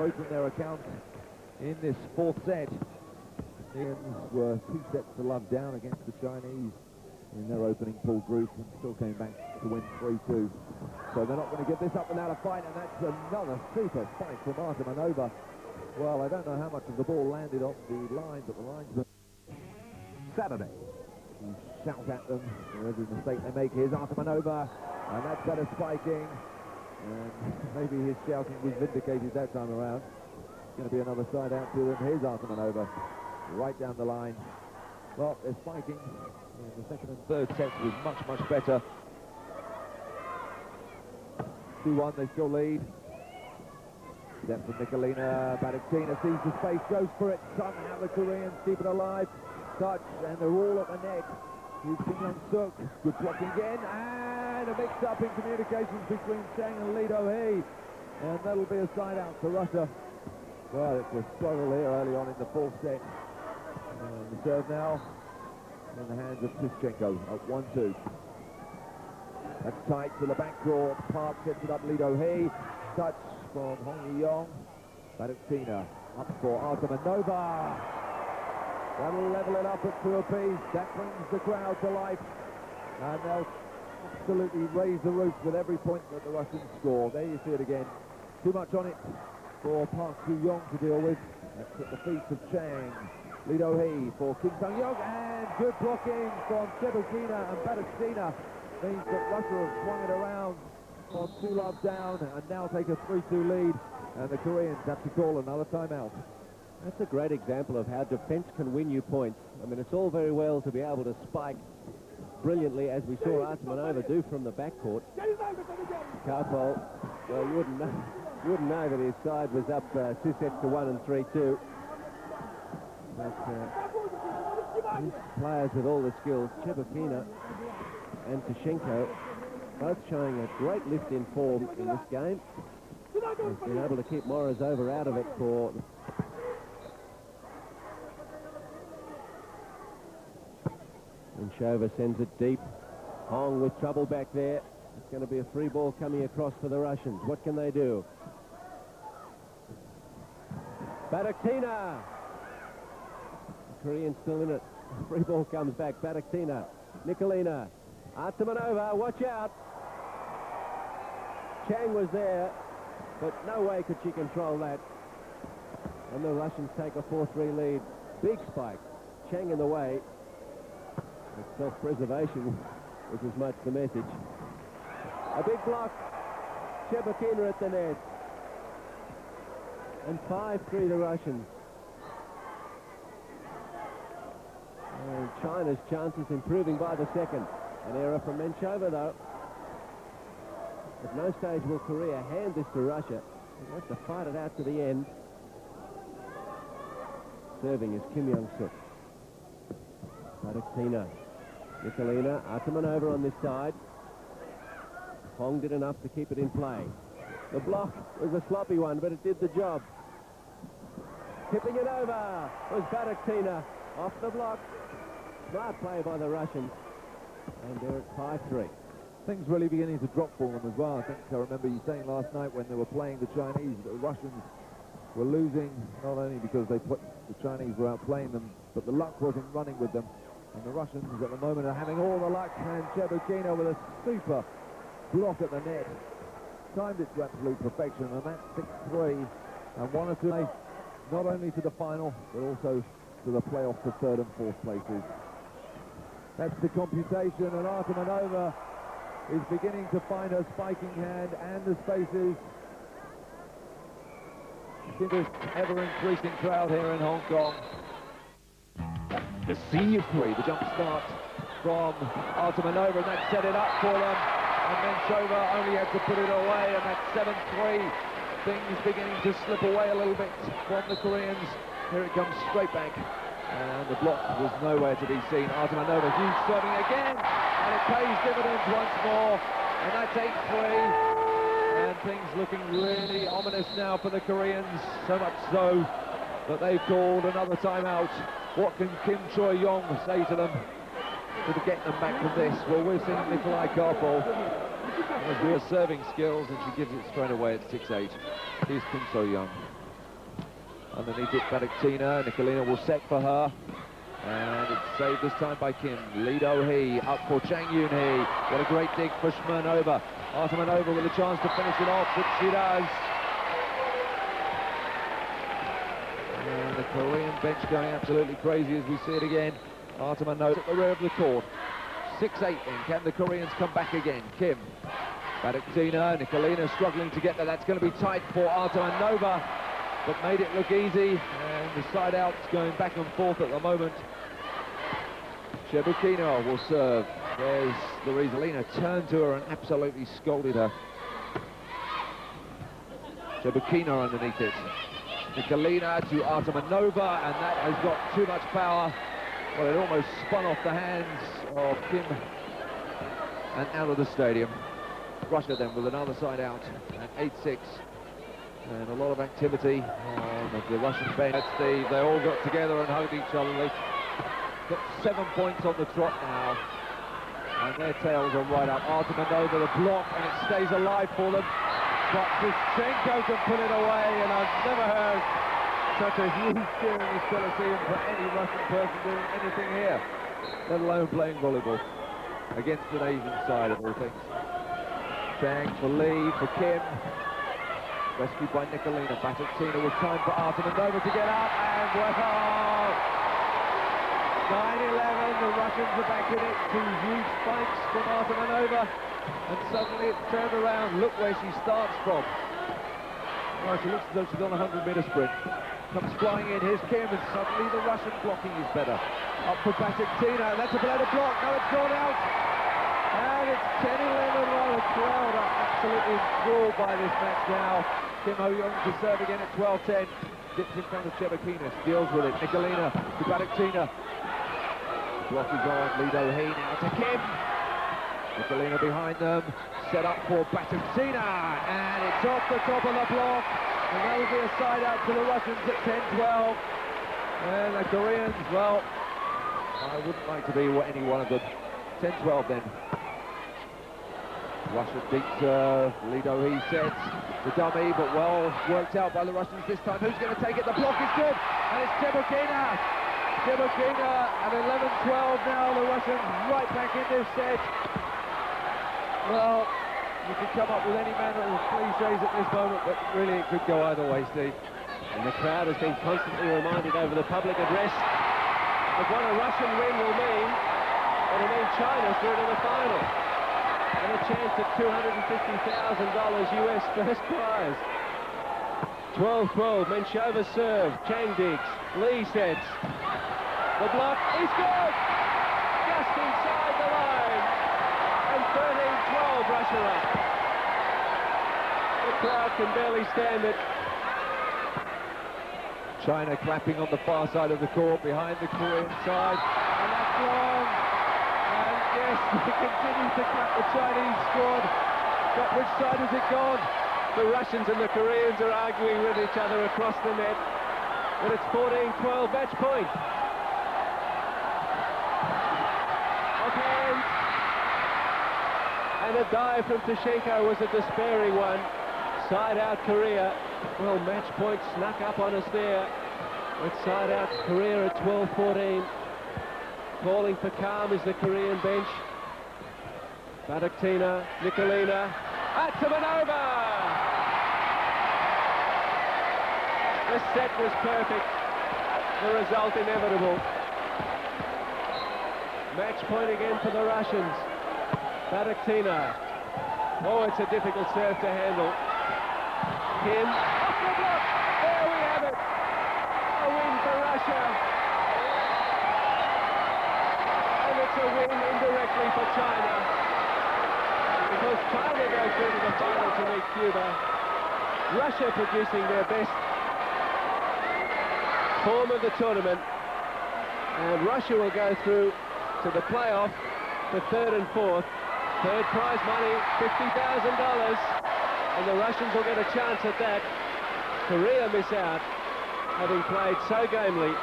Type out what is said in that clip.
Open their account in this fourth set. Indians were 2 sets to love down against the Chinese in their opening pool group and still came back to win 3-2. So they're not going to give this up without a fight, and that's another super fight from ARTAMONOVA. Well, I don't know how much of the ball landed on the line, but the linesman Saturday. You shout at them for every mistake they make. Here's ARTAMONOVA, and that's better spiking. And maybe his shouting was vindicated that time around. It's going to be another side out to them. Here's ARTAMONOVA, right down the line. Well, their spiking in the second and third sets was much, much better. 2-1, they still lead. Step from Nikolina. Baraktina sees the space, goes for it. Somehow the Koreans keep it alive. Touch, and they're all at the net. Here's Kim Young-suk. Good blocking again, and a mix-up in communications between Chang and Lee Do-hee. And that'll be a side out for Russia. Well, it's a struggle here early on in the fourth set. And the serve now in the hands of Tischenko at 1-2. That's tight to the back draw. Park sets it up, Lee Do-hee. Touch from Hong Yi-yong. Baraktina up for ARTAMONOVA. That'll level it up at 2 apiece. That brings the crowd to life. And they'll absolutely raise the roof with every point that the Russians score. There you see it again. Too much on it for Park Soo-young to deal with. That's at the feet of Chang. Lee Do-hee for Kim Sung-young, and good blocking from Chebukina and Baraktina means that Russia have swung it around on 2-love down and now take a 3-2 lead, and the Koreans have to call another timeout. That's a great example of how defense can win you points. I mean, it's all very well to be able to spike brilliantly, as we saw ARTAMONOVA do from the backcourt. Karpol, well, you wouldn't know that his side was up 2 sets to 1 and 3-2. But these players with all the skills, Chebukina and Tischenko, both showing a great lift in form in this game. They've been able to keep Morozova out of it for... And Shova sends it deep. Hong with trouble back there. It's going to be a free ball coming across for the Russians. What can they do? Baraktina! The Koreans still in it. Free ball comes back. Baraktina. Nikolina. ARTAMONOVA, watch out! Chang was there, but no way could she control that. And the Russians take a 4-3 lead. Big spike. Chang in the way. Self-preservation was as much the message. A big block. Chebukina at the net. And 5-3 the Russians. And China's chances improving by the second. An error from Menchova, though. At no stage will Korea hand this to Russia. They have to fight it out to the end. Serving is Kim Young-suk. Baraktina. Nikolina, ARTAMONOVA on this side. Hong did enough to keep it in play. The block was a sloppy one, but it did the job. Tipping it over was Baraktina. Off the block. Smart play by the Russians. And they're at 5-3. Things really beginning to drop for them as well. I think I remember you saying last night when they were playing the Chinese, the Russians were losing, not only because the Chinese were outplaying them, but the luck wasn't running with them. And the Russians at the moment are having all the luck, and Chebukina with a super block at the net. Timed it to absolute perfection, and that's 6-3. And 1 or 2, not only to the final, but also to the playoff for 3rd and 4th places. That's the computation, and ARTAMONOVA is beginning to find her spiking hand and the spaces. In this ever-increasing crowd here in Hong Kong. The senior three, the jump start from ARTAMONOVA, and that set it up for them. And Menchova only had to put it away, and that's 7-3. Things beginning to slip away a little bit from the Koreans. Here it comes straight back. And the block was nowhere to be seen. ARTAMONOVA, huge serving again, and it pays dividends once more. And that's 8-3. And things looking really ominous now for the Koreans. So much so that they've called another timeout. What can Kim Choi-yong say to them to get them back from this? Well, we're seeing Nikolai Karpol has real serving skills, and she gives it straight away at 6-8. Here's Kim So-young. Underneath it, Badiktina. Nikolina will set for her. And it's saved this time by Kim. Lee Do-hee up for Chang Yoon-hee. What a great dig for Shmurnova. Artamonova with a chance to finish it off, which she does. And the Korean bench going absolutely crazy as we see it again. Artamonova at the rear of the court. 6-8 then. Can the Koreans come back again? Kim. Badiktina. Nikolina struggling to get there. That's going to be tight for Artamonova, but made it look easy. And the side out's going back and forth at the moment. Shebukina will serve. There's Louise-Alina, turned to her and absolutely scolded her. Shebukina underneath it. Nikolina to Artamonova, and that has got too much power. Well, it almost spun off the hands of Kim and out of the stadium. Russia then with another side out at 8-6. And a lot of activity on the Russian bench. They all got together and hugged each other. They've got 7 points on the trot now. And their tails are right up. Artamonova the block, and it stays alive for them. But Kuchenko can put it away, and I've never heard such a huge cheer in this Coliseum for any Russian person doing anything here, let alone playing volleyball against an Asian side of all things. Chang for Lee, for Kim. Rescued by Nikolina. Badiktina with time for Artamonova to get up, and well, 9-11, the Russians are back in it. 2 huge spikes from Artamonova, and suddenly it's turned around. Look where she starts from. Well, she looks as though she's on a 100-meter sprint. Comes flying in, here's Kim, and suddenly the Russian blocking is better. Up for Badiktina, that's a better block. No, it's gone out. And it's 10-11 while the crowd are absolutely enthralled by this match now. Kim Ho-young to serve again at 12-10. Dips in front of Shebukina, deals with it. Nikolina to Badiktina. Block is on. Lee Do-hee now to Kim. Nikolina behind them. Set up for Badiktina. And it's off the top of the block. And that will be a side out to the Russians at 10-12. And the Koreans, well, I wouldn't like to be any one of them. 10-12 then. Russia beats Lee Do-hee sets the dummy, but well worked out by the Russians this time. Who's going to take it? The block is good, and it's Shebukina. Shebukina at 11-12 now. The Russians right back in this set. Well, you can come up with any manner of cliches at this moment, but really it could go either way, Steve. And the crowd has been constantly reminded over the public address of what a Russian win will mean. It'll mean China through to the final. And a chance at $250,000 US first prize. 12-12, Menshova serve, Chang digs, Lee sets. The block is good! Just inside the line. And 13-12, Russia up. The crowd can barely stand it. China clapping on the far side of the court, behind the Korean side. And that's long. And yes, they continue to clap the Chinese squad. But which side has it gone? The Russians and the Koreans are arguing with each other across the net. But it's 14-12 match point. Offhand. And a dive from Tushenko was a despairing one. Side out Korea. Well, match point snuck up on us there. It's side out Korea at 12-14. Calling for calm is the Korean bench. Badiktina, Nikolina, Artamonova! The set was perfect. The result inevitable. Match point again for the Russians. Badiktina. Oh, it's a difficult serve to handle. Kim. Off the block! There we have it! A win for Russia. And it's a win indirectly for China. Because China goes through to the final to meet Cuba. Russia producing their best form of the tournament. And Russia will go through to the playoff for third and fourth. Third prize money, $50,000. And the Russians will get a chance at that. Korea miss out, having played so gamely.